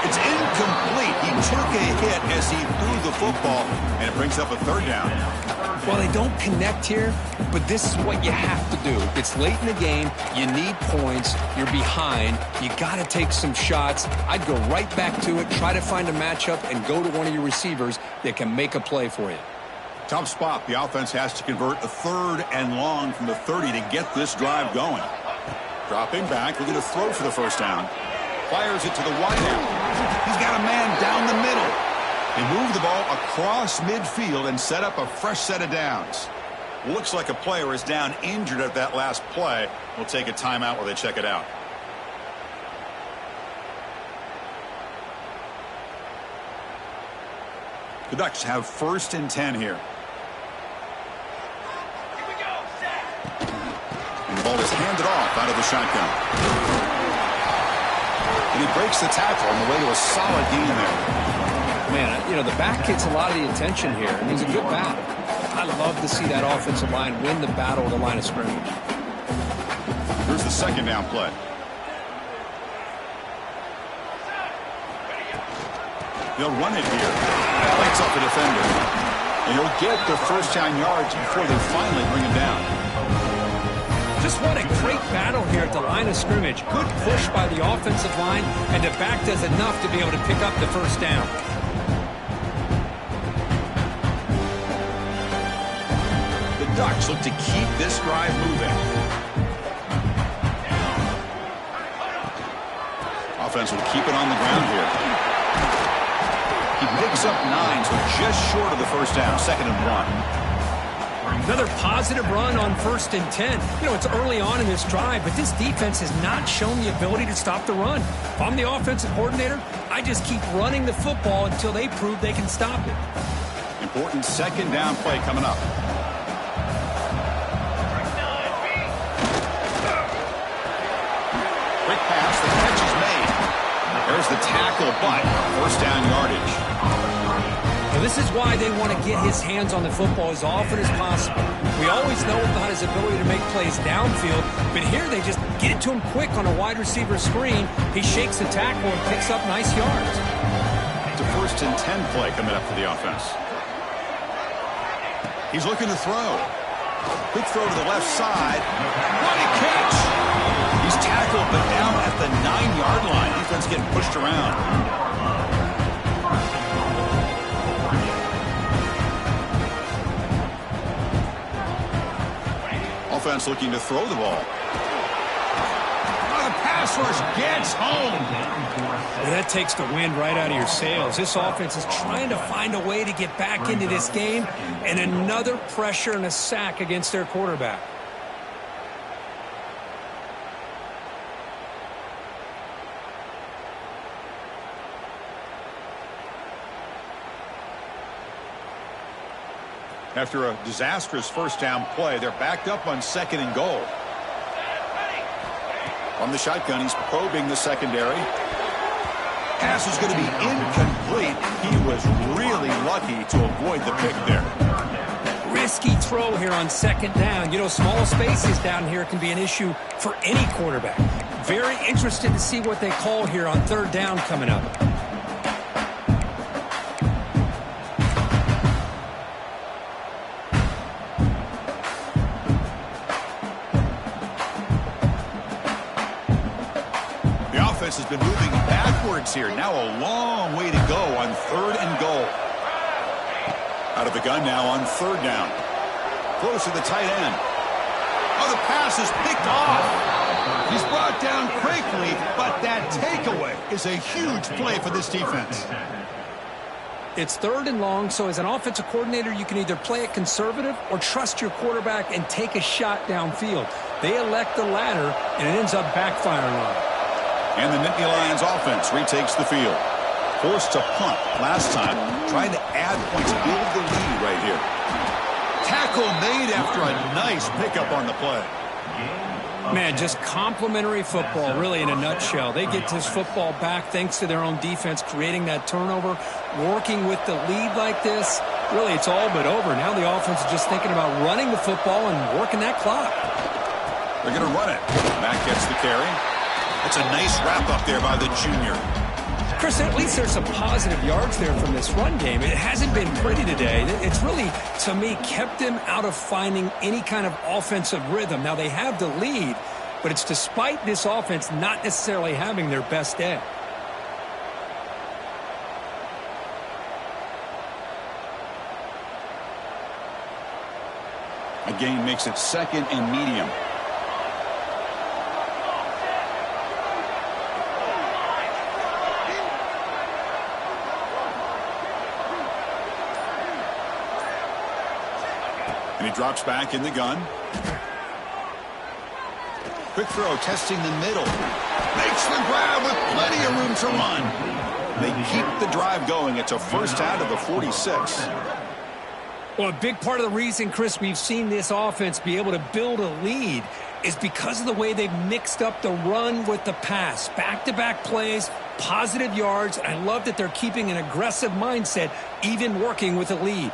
It's incomplete. He took a hit as he threw the football, and it brings up a third down. Well, they don't connect here, but this is what you have to do. It's late in the game. You need points. You're behind. You got to take some shots. I'd go right back to it, try to find a matchup, and go to one of your receivers that can make a play for you. Tough spot. The offense has to convert a third and long from the 30 to get this drive going. Dropping back, looking to throw for the first down. Fires it to the wideout. He's got a man down the middle. They move the ball across midfield and set up a fresh set of downs. Looks like a player is down injured at that last play. We'll take a timeout while they check it out. The Ducks have 1st and 10 here. Here we go. Set. And the ball is handed off out of the shotgun. And he breaks the tackle on the way to a solid gain there. Man, you know, the back gets a lot of the attention here, and he's a good battle. I love to see that offensive line win the battle at the line of scrimmage. Here's the 2nd down play. They'll run it here. Lights up the defender. And he'll get the 1st down yards before they finally bring him down. Just what a great battle here at the line of scrimmage. Good push by the offensive line, and the back does enough to be able to pick up the 1st down. The Ducks look to keep this drive moving. Offense will keep it on the ground here. He picks up 9, so just short of the 1st down, 2nd and 1. Another positive run on 1st and 10. You know, it's early on in this drive, but this defense has not shown the ability to stop the run. If I'm the offensive coordinator, I just keep running the football until they prove they can stop it. Important 2nd down play coming up. Quick pass, the catch is made. There's the tackle, but 1st down yardage. Now, this is why they want to get his hands on the football as often as possible. We always know about his ability to make plays downfield, but here they just get it to him quick on a wide receiver screen. He shakes the tackle and picks up nice yards. It's a 1st and 10 play coming up for the offense. He's looking to throw. Quick throw to the left side. What a catch! He's tackled, but down at the 9-yard line. Defense getting pushed around. Offense looking to throw the ball. Oh, the pass rush gets home. Well, that takes the wind right out of your sails. This offense is trying to find a way to get back into this game, and another pressure and a sack against their quarterback. After a disastrous 1st down play, they're backed up on 2nd and goal. From the shotgun, he's probing the secondary. Pass is going to be incomplete. He was really lucky to avoid the pick there. Risky throw here on 2nd down. You know, small spaces down here can be an issue for any quarterback. Very interested to see what they call here on 3rd down coming up. Has been moving backwards here. Now a long way to go on 3rd and goal. Out of the gun now on 3rd down. Close to the tight end. Oh, the pass is picked off. He's brought down quickly, but that takeaway is a huge play for this defense. It's 3rd and long, so as an offensive coordinator, you can either play it conservative or trust your quarterback and take a shot downfield. They elect the latter, and it ends up backfiring on them. And the Nittany Lions offense retakes the field. Forced to punt last time, trying to add points, build the lead right here. Tackle made after a nice pickup on the play. Man, just complimentary football, really, in a nutshell. They get this football back thanks to their own defense, creating that turnover, working with the lead like this. Really, it's all but over. Now the offense is just thinking about running the football and working that clock. They're going to run it. Mack gets the carry. It's a nice wrap-up there by the junior. Chris, at least there's some positive yards there from this run game. It hasn't been pretty today. It's really, to me, kept them out of finding any kind of offensive rhythm. Now, they have the lead, but it's despite this offense not necessarily having their best day. A gain makes it 2nd and medium. And he drops back in the gun. Quick throw, testing the middle. Makes the grab with plenty of room to run. They keep the drive going. It's a first out of the 46. Well, a big part of the reason, Chris, we've seen this offense be able to build a lead is because of the way they've mixed up the run with the pass. Back-to-back plays, positive yards, and I love that they're keeping an aggressive mindset, even working with a lead.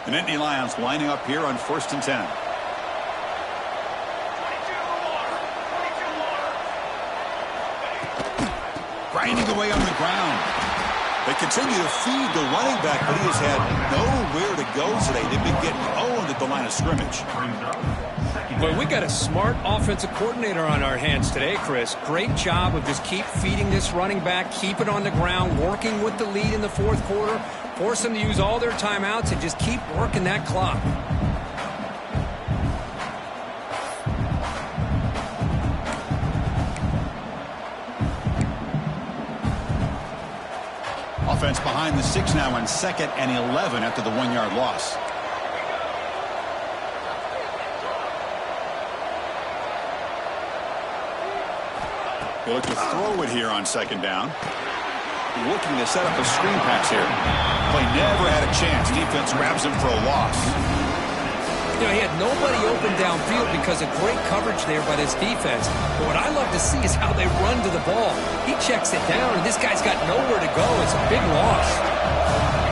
The Nittany Lions lining up here on 1st and 10. Grinding away on the ground. They continue to feed the running back, but he has had nowhere to go today. They've been getting owned at the line of scrimmage. Well, we got a smart offensive coordinator on our hands today, Chris. Great job of just keep feeding this running back, keep it on the ground, working with the lead in the fourth quarter, force them to use all their timeouts, and just keep working that clock. Offense behind the 6 now on 2nd and 11 after the 1-yard loss. They look to throw it here on 2nd down. Looking to set up a screen pass here. Play never had a chance. Defense grabs him for a loss. You know, he had nobody open downfield because of great coverage there by this defense. But what I love to see is how they run to the ball. He checks it down, and this guy's got nowhere to go. It's a big loss.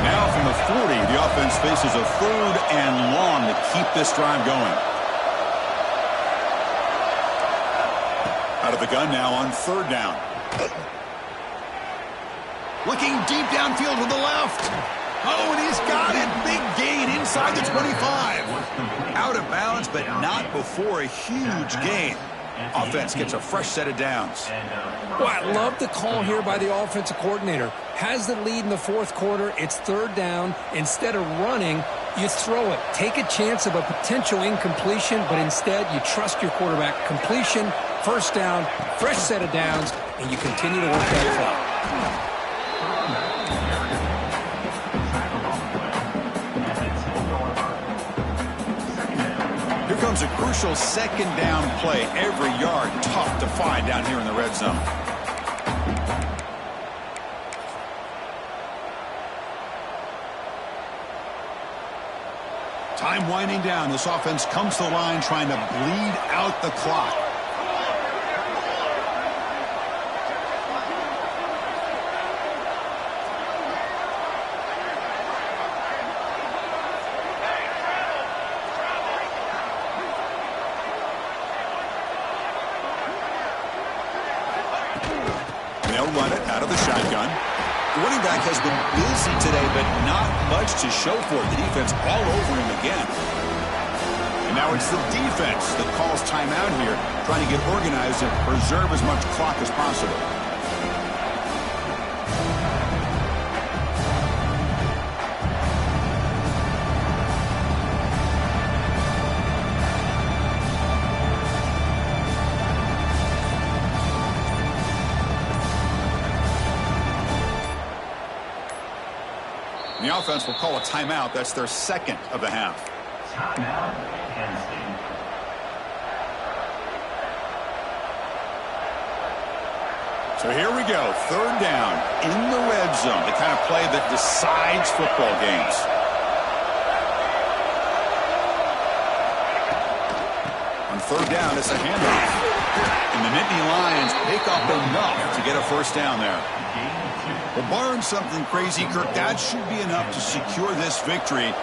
Now from the 40, the offense faces a 3rd and long to keep this drive going. Out of the gun now on 3rd down. Looking deep downfield to the left. Oh, and he's got it. Big gain inside the 25. Out of bounds, but not before a huge gain. Offense gets a fresh set of downs. Well, I love the call here by the offensive coordinator. Has the lead in the fourth quarter. It's 3rd down. Instead of running, you throw it. Take a chance of a potential incompletion, but instead you trust your quarterback. Completion, 1st down, fresh set of downs, and you continue to work that clock. Here comes a crucial 2nd down play. Every yard tough to find down here in the red zone. Time winding down. This offense comes to the line trying to bleed out the clock. They'll run it out of the shotgun. The running back has been busy today, but not much to show for it. The defense all over him again. And now it's the defense that calls timeout here, trying to get organized and preserve as much clock as possible. The offense will call a timeout. That's their 2nd of the half. Timeout, Penn State. So here we go. 3rd down in the red zone. The kind of play that decides football games. On 3rd down, it's a handoff. And the Nittany Lions pick up enough to get a 1st down there. Well, barring something crazy, Kirk, that should be enough to secure this victory.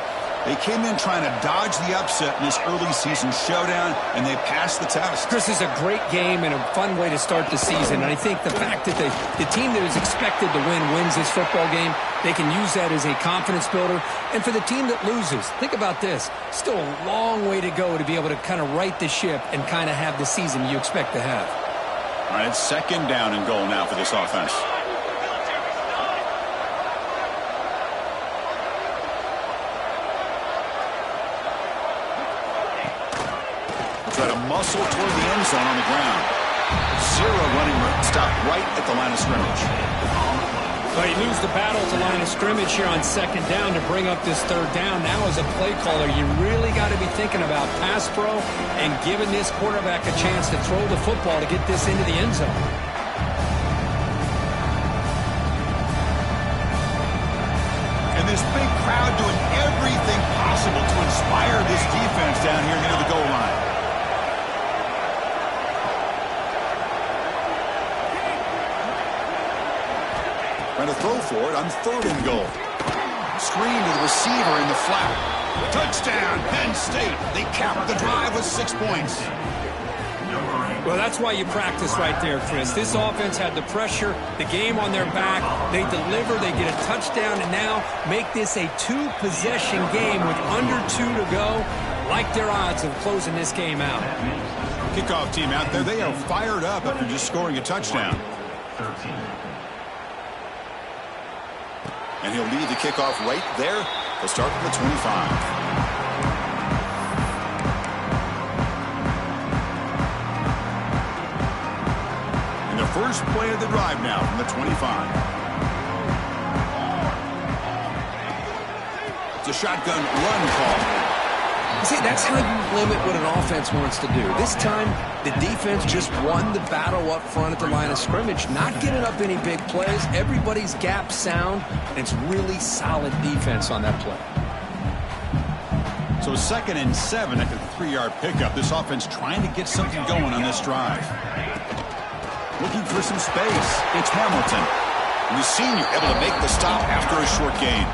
They came in trying to dodge the upset in this early season showdown, and they passed the test. Chris, is a great game and a fun way to start the season. And I think the fact that the team that is expected to win wins this football game, they can use that as a confidence builder. And for the team that loses, think about this. Still a long way to go to be able to kind of right the ship and kind of have the season you expect to have. All right, it's 2nd down and goal now for this offense. Try to muscle toward the end zone on the ground. 0 running room. Stop right at the line of scrimmage. But he lose the battle at the line of scrimmage here on second down to bring up this third down. Now as a play caller, you really got to be thinking about pass pro and giving this quarterback a chance to throw the football to get this into the end zone. And this big crowd doing everything possible to inspire this defense down here near the goal line. Trying to throw for it on third and goal. Screen to the receiver in the flat. Touchdown, Penn State. They capped the drive with 6 points. Well, that's why you practice right there, Chris. This offense had the pressure, the game on their back. They deliver, they get a touchdown, and now make this a two-possession game with under 2 to go. Like their odds of closing this game out. Kickoff team out there, they are fired up after just scoring a touchdown. 13. And he'll lead the kickoff right there. They'll start from the 25. And the first play of the drive now from the 25. It's a shotgun run call. See, that's how you limit what an offense wants to do. This time, the defense just won the battle up front at the line of scrimmage, not giving up any big plays. Everybody's gap sound, and it's really solid defense on that play. So 2nd and 7 after the 3-yard pickup. This offense trying to get something going on this drive. Looking for some space. It's Hamilton. And the senior able to make the stop after a short gain.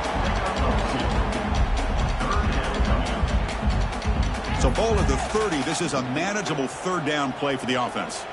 So ball at the 30. This is a manageable third down play for the offense.